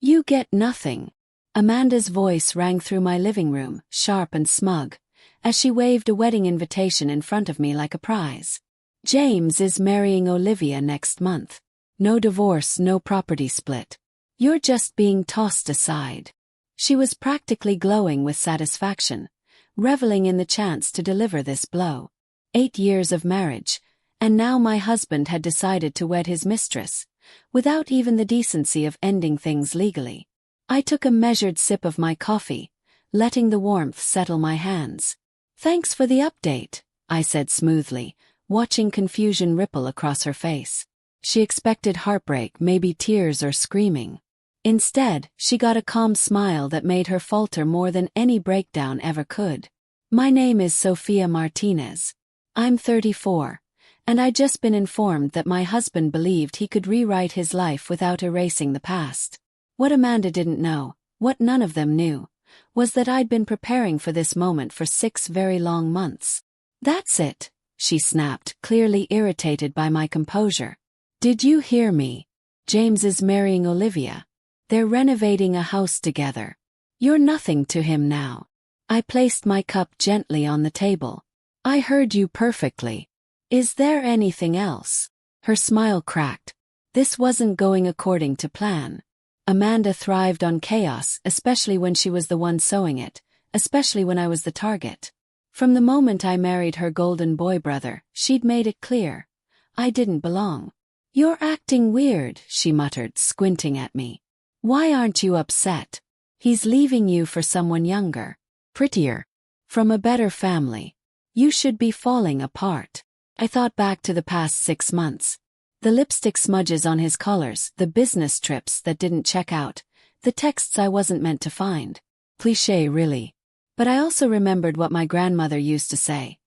You get nothing. Amanda's voice rang through my living room, sharp and smug, as she waved a wedding invitation in front of me like a prize. James is marrying Olivia next month. No divorce, no property split. You're just being tossed aside. She was practically glowing with satisfaction, reveling in the chance to deliver this blow. 8 years of marriage, and now my husband had decided to wed his mistress, without even the decency of ending things legally. I took a measured sip of my coffee, letting the warmth settle my hands. Thanks for the update, I said smoothly, watching confusion ripple across her face. She expected heartbreak, maybe tears or screaming. Instead, she got a calm smile that made her falter more than any breakdown ever could. My name is Sofia Martinez. I'm 34. And I'd just been informed that my husband believed he could rewrite his life without erasing the past. What Amanda didn't know, what none of them knew, was that I'd been preparing for this moment for 6 very long months. That's it, she snapped, clearly irritated by my composure. Did you hear me? James is marrying Olivia. They're renovating a house together. You're nothing to him now. I placed my cup gently on the table. I heard you perfectly. Is there anything else? Her smile cracked. This wasn't going according to plan. Amanda thrived on chaos, especially when she was the one sowing it, especially when I was the target. From the moment I married her golden boy brother, she'd made it clear. I didn't belong. You're acting weird, she muttered, squinting at me. Why aren't you upset? He's leaving you for someone younger, prettier, from a better family. You should be falling apart. I thought back to the past 6 months. The lipstick smudges on his collars, the business trips that didn't check out, the texts I wasn't meant to find. Cliché, really. But I also remembered what my grandmother used to say.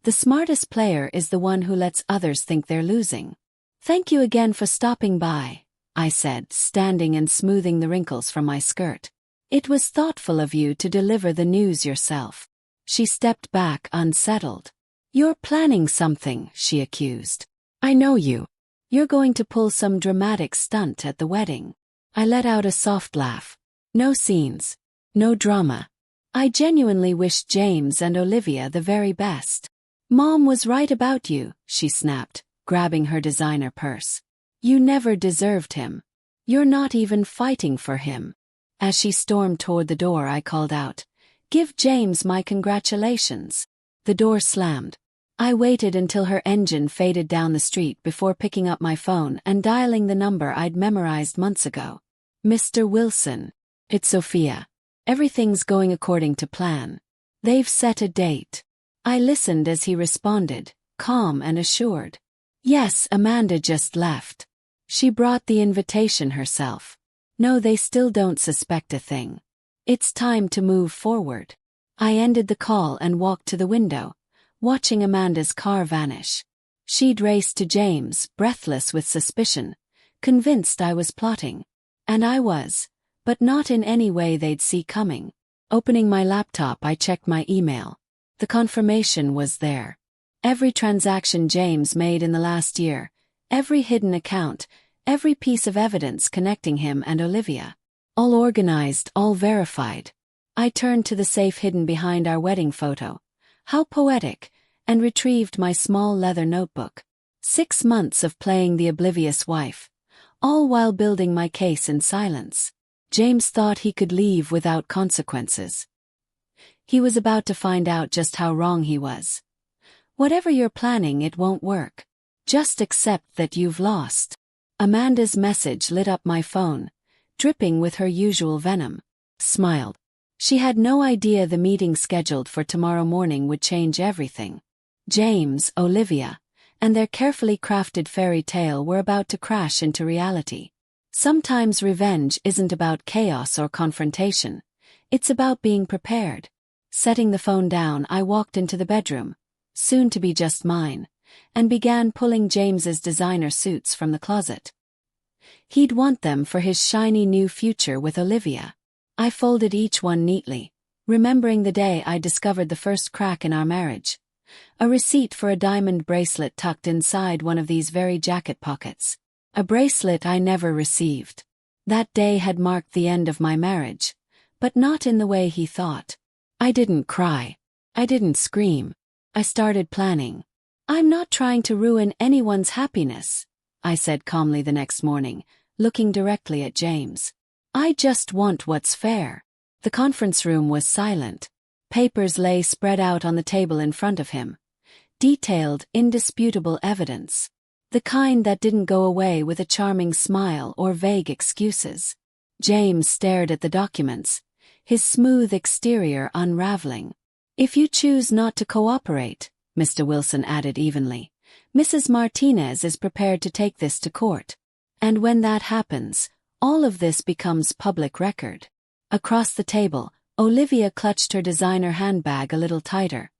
The smartest player is the one who lets others think they're losing. Thank you again for stopping by, I said, standing and smoothing the wrinkles from my skirt. It was thoughtful of you to deliver the news yourself. She stepped back, unsettled. You're planning something, she accused. I know you. You're going to pull some dramatic stunt at the wedding. I let out a soft laugh. No scenes. No drama. I genuinely wish James and Olivia the very best. Mom was right about you, she snapped, grabbing her designer purse. You never deserved him. You're not even fighting for him. As she stormed toward the door, I called out, Give James my congratulations. The door slammed. I waited until her engine faded down the street before picking up my phone and dialing the number I'd memorized months ago. Mr. Wilson. It's Sophia. Everything's going according to plan. They've set a date. I listened as he responded, calm and assured. Yes, Amanda just left. She brought the invitation herself. No, they still don't suspect a thing. It's time to move forward. I ended the call and walked to the window, watching Amanda's car vanish. She'd raced to James, breathless with suspicion, convinced I was plotting. And I was, but not in any way they'd see coming. Opening my laptop, I checked my email. The confirmation was there. Every transaction James made in the last year, every hidden account, every piece of evidence connecting him and Olivia. All organized, all verified. I turned to the safe hidden behind our wedding photo. How poetic, and retrieved my small leather notebook. 6 months of playing the oblivious wife, all while building my case in silence. James thought he could leave without consequences. He was about to find out just how wrong he was. Whatever you're planning, it won't work. Just accept that you've lost. Amanda's message lit up my phone, dripping with her usual venom. Smiled. She had no idea the meeting scheduled for tomorrow morning would change everything. James, Olivia, and their carefully crafted fairy tale were about to crash into reality. Sometimes revenge isn't about chaos or confrontation. It's about being prepared. Setting the phone down, I walked into the bedroom, soon to be just mine, and began pulling James's designer suits from the closet. He'd want them for his shiny new future with Olivia. I folded each one neatly, remembering the day I discovered the first crack in our marriage. A receipt for a diamond bracelet tucked inside one of these very jacket pockets. A bracelet I never received. That day had marked the end of my marriage, but not in the way he thought. I didn't cry. I didn't scream. I started planning. "I'm not trying to ruin anyone's happiness," I said calmly the next morning, looking directly at James. "I just want what's fair." The conference room was silent. Papers lay spread out on the table in front of him. Detailed, indisputable evidence. The kind that didn't go away with a charming smile or vague excuses. James stared at the documents, his smooth exterior unraveling. "If you choose not to cooperate," Mr. Wilson added evenly, "Mrs. Martinez is prepared to take this to court. And when that happens, all of this becomes public record." Across the table, Olivia clutched her designer handbag a little tighter,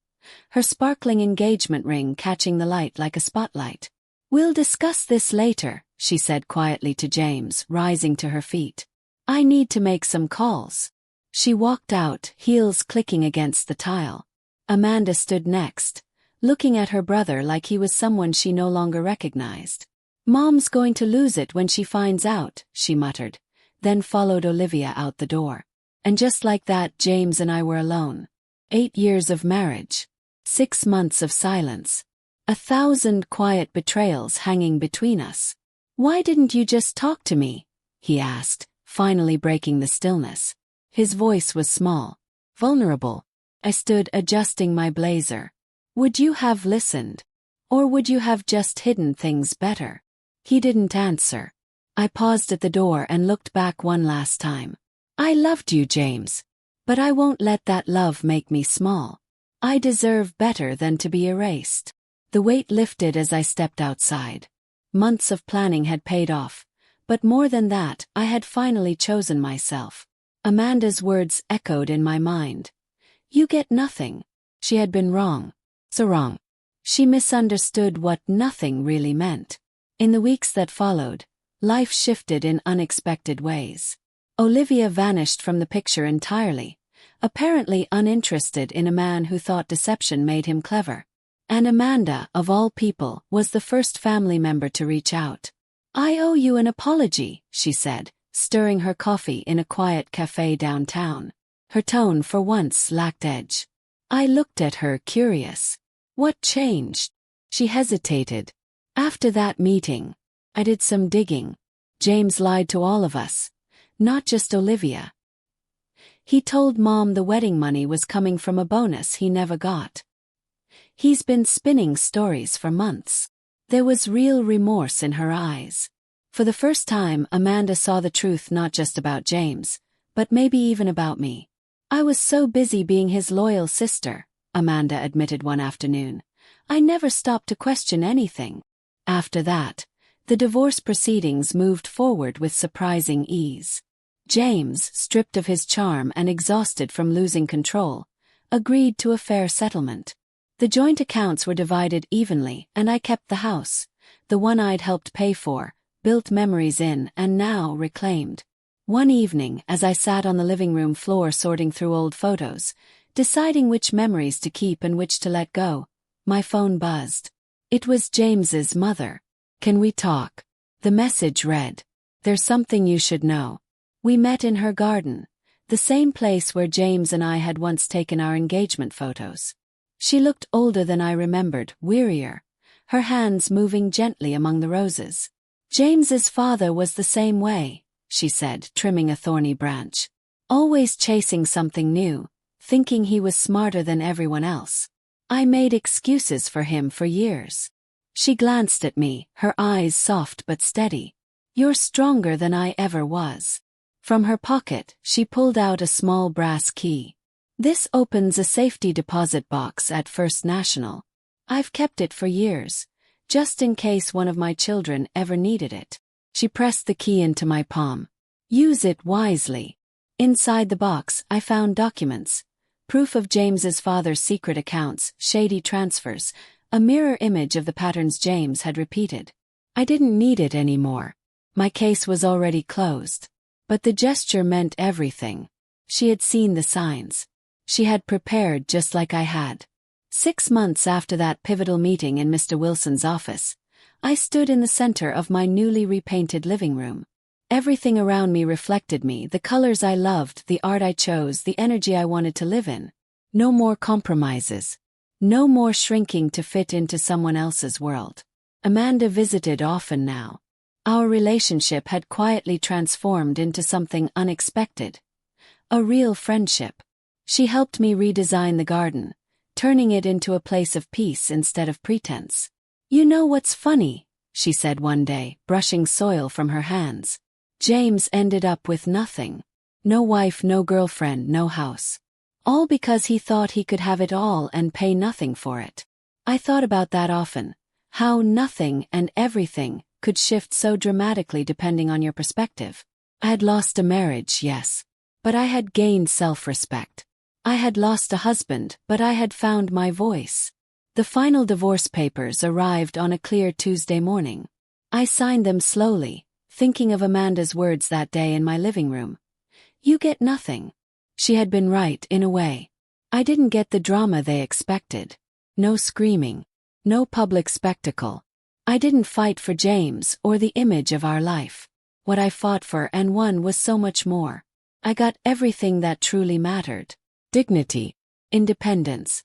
her sparkling engagement ring catching the light like a spotlight. "We'll discuss this later," she said quietly to James, rising to her feet. "I need to make some calls." She walked out, heels clicking against the tile. Amanda stood next, looking at her brother like he was someone she no longer recognized. "Mom's going to lose it when she finds out," she muttered, then followed Olivia out the door. And just like that, James and I were alone. 8 years of marriage. 6 months of silence. 1,000 quiet betrayals hanging between us. "Why didn't you just talk to me?" he asked, finally breaking the stillness. His voice was small, vulnerable. I stood adjusting my blazer. "Would you have listened? Or would you have just hidden things better?" He didn't answer. I paused at the door and looked back one last time. "I loved you, James. But I won't let that love make me small. I deserve better than to be erased." The weight lifted as I stepped outside. Months of planning had paid off, but more than that, I had finally chosen myself. Amanda's words echoed in my mind. "You get nothing." She had been wrong. So wrong. She misunderstood what nothing really meant. In the weeks that followed, life shifted in unexpected ways. Olivia vanished from the picture entirely, apparently uninterested in a man who thought deception made him clever. And Amanda, of all people, was the first family member to reach out. "I owe you an apology," she said, stirring her coffee in a quiet cafe downtown. Her tone for once lacked edge. I looked at her, curious. "What changed?" She hesitated. "After that meeting, I did some digging. James lied to all of us, not just Olivia. He told Mom the wedding money was coming from a bonus he never got. He's been spinning stories for months." There was real remorse in her eyes. For the first time, Amanda saw the truth, not just about James, but maybe even about me. "I was so busy being his loyal sister," Amanda admitted one afternoon. "I never stopped to question anything." After that, the divorce proceedings moved forward with surprising ease. James, stripped of his charm and exhausted from losing control, agreed to a fair settlement. The joint accounts were divided evenly, and I kept the house, the one I'd helped pay for, built memories in, and now reclaimed. One evening, as I sat on the living room floor sorting through old photos, deciding which memories to keep and which to let go, my phone buzzed. It was James's mother. "Can we talk?" The message read, "There's something you should know. We met in her garden, the same place where James and I had once taken our engagement photos." She looked older than I remembered, wearier, her hands moving gently among the roses. "James's father was the same way," she said, trimming a thorny branch. "Always chasing something new, thinking he was smarter than everyone else. I made excuses for him for years." She glanced at me, her eyes soft but steady. "You're stronger than I ever was." From her pocket, she pulled out a small brass key. "This opens a safety deposit box at First National. I've kept it for years, just in case one of my children ever needed it." She pressed the key into my palm. "Use it wisely." Inside the box, I found documents, proof of James's father's secret accounts, shady transfers, a mirror image of the patterns James had repeated. I didn't need it anymore. My case was already closed. But the gesture meant everything. She had seen the signs. She had prepared just like I had. 6 months after that pivotal meeting in Mr. Wilson's office, I stood in the center of my newly repainted living room. Everything around me reflected me, the colors I loved, the art I chose, the energy I wanted to live in. No more compromises. No more shrinking to fit into someone else's world. Amanda visited often now. Our relationship had quietly transformed into something unexpected. A real friendship. She helped me redesign the garden, turning it into a place of peace instead of pretense. "You know what's funny?" she said one day, brushing soil from her hands. "James ended up with nothing. No wife, no girlfriend, no house. All because he thought he could have it all and pay nothing for it." I thought about that often. How nothing and everything could shift so dramatically depending on your perspective. I had lost a marriage, yes. But I had gained self-respect. I had lost a husband, but I had found my voice. The final divorce papers arrived on a clear Tuesday morning. I signed them slowly, thinking of Amanda's words that day in my living room. "You get nothing." She had been right in a way. I didn't get the drama they expected. No screaming. No public spectacle. I didn't fight for James or the image of our life. What I fought for and won was so much more. I got everything that truly mattered. Dignity, independence,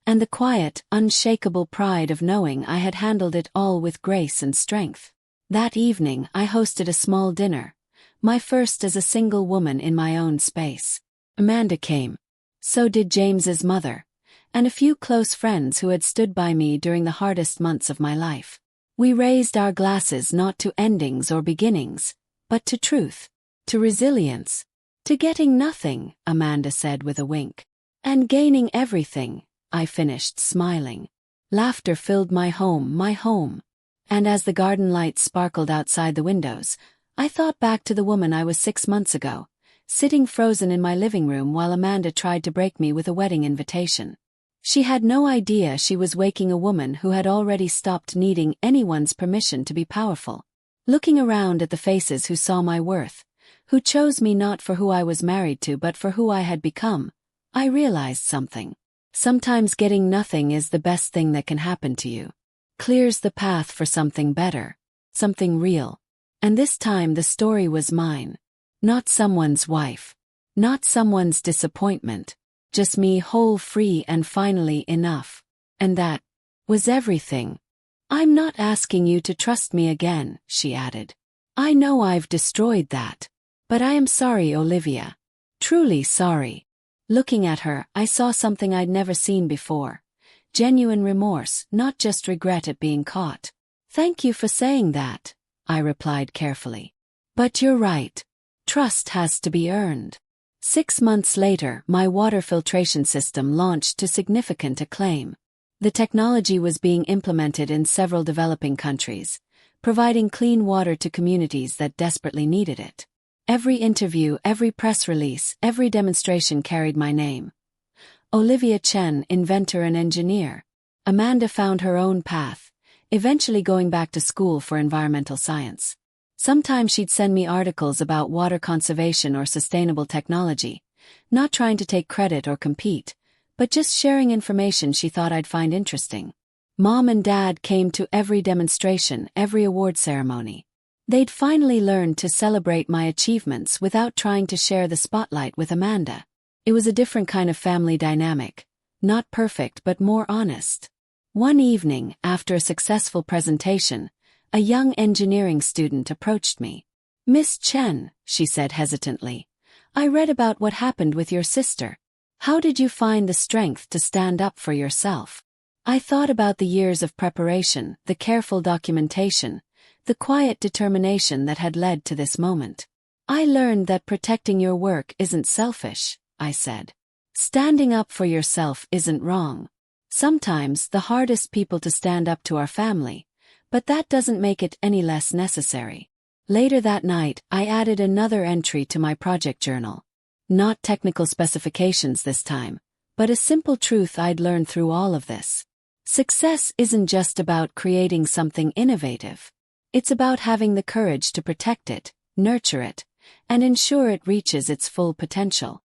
and the quiet, unshakable pride of knowing I had handled it all with grace and strength. That evening I hosted a small dinner, my first as a single woman in my own space. Amanda came. So did James's mother, and a few close friends who had stood by me during the hardest months of my life. We raised our glasses not to endings or beginnings, but to truth, to resilience, to getting nothing, Amanda said with a wink. And gaining everything, I finished smiling. Laughter filled my home. And as the garden lights sparkled outside the windows, I thought back to the woman I was 6 months ago, sitting frozen in my living room while Amanda tried to break me with a wedding invitation. She had no idea she was waking a woman who had already stopped needing anyone's permission to be powerful. Looking around at the faces who saw my worth, who chose me not for who I was married to but for who I had become, I realized something. Sometimes getting nothing is the best thing that can happen to you. Clears the path for something better, something real. And this time the story was mine. Not someone's wife. Not someone's disappointment. Just me, whole, free, and finally enough. And that was everything. "I'm not asking you to trust me again," she added. "I know I've destroyed that. But I am sorry, Olivia. Truly sorry." Looking at her, I saw something I'd never seen before. Genuine remorse, not just regret at being caught. "Thank you for saying that," I replied carefully. "But you're right. Trust has to be earned." 6 months later, my water filtration system launched to significant acclaim. The technology was being implemented in several developing countries, providing clean water to communities that desperately needed it. Every interview, every press release, every demonstration carried my name. Olivia Chen, inventor and engineer. Amanda found her own path, eventually going back to school for environmental science. Sometimes she'd send me articles about water conservation or sustainable technology, not trying to take credit or compete, but just sharing information she thought I'd find interesting. Mom and Dad came to every demonstration, every award ceremony. They'd finally learned to celebrate my achievements without trying to share the spotlight with Amanda. It was a different kind of family dynamic, not perfect but more honest. One evening, after a successful presentation, a young engineering student approached me. "Miss Chen," she said hesitantly, "I read about what happened with your sister. How did you find the strength to stand up for yourself?" I thought about the years of preparation, the careful documentation, the quiet determination that had led to this moment. "I learned that protecting your work isn't selfish," I said. "Standing up for yourself isn't wrong. Sometimes the hardest people to stand up to are family, but that doesn't make it any less necessary." Later that night, I added another entry to my project journal. Not technical specifications this time, but a simple truth I'd learned through all of this. Success isn't just about creating something innovative. It's about having the courage to protect it, nurture it, and ensure it reaches its full potential.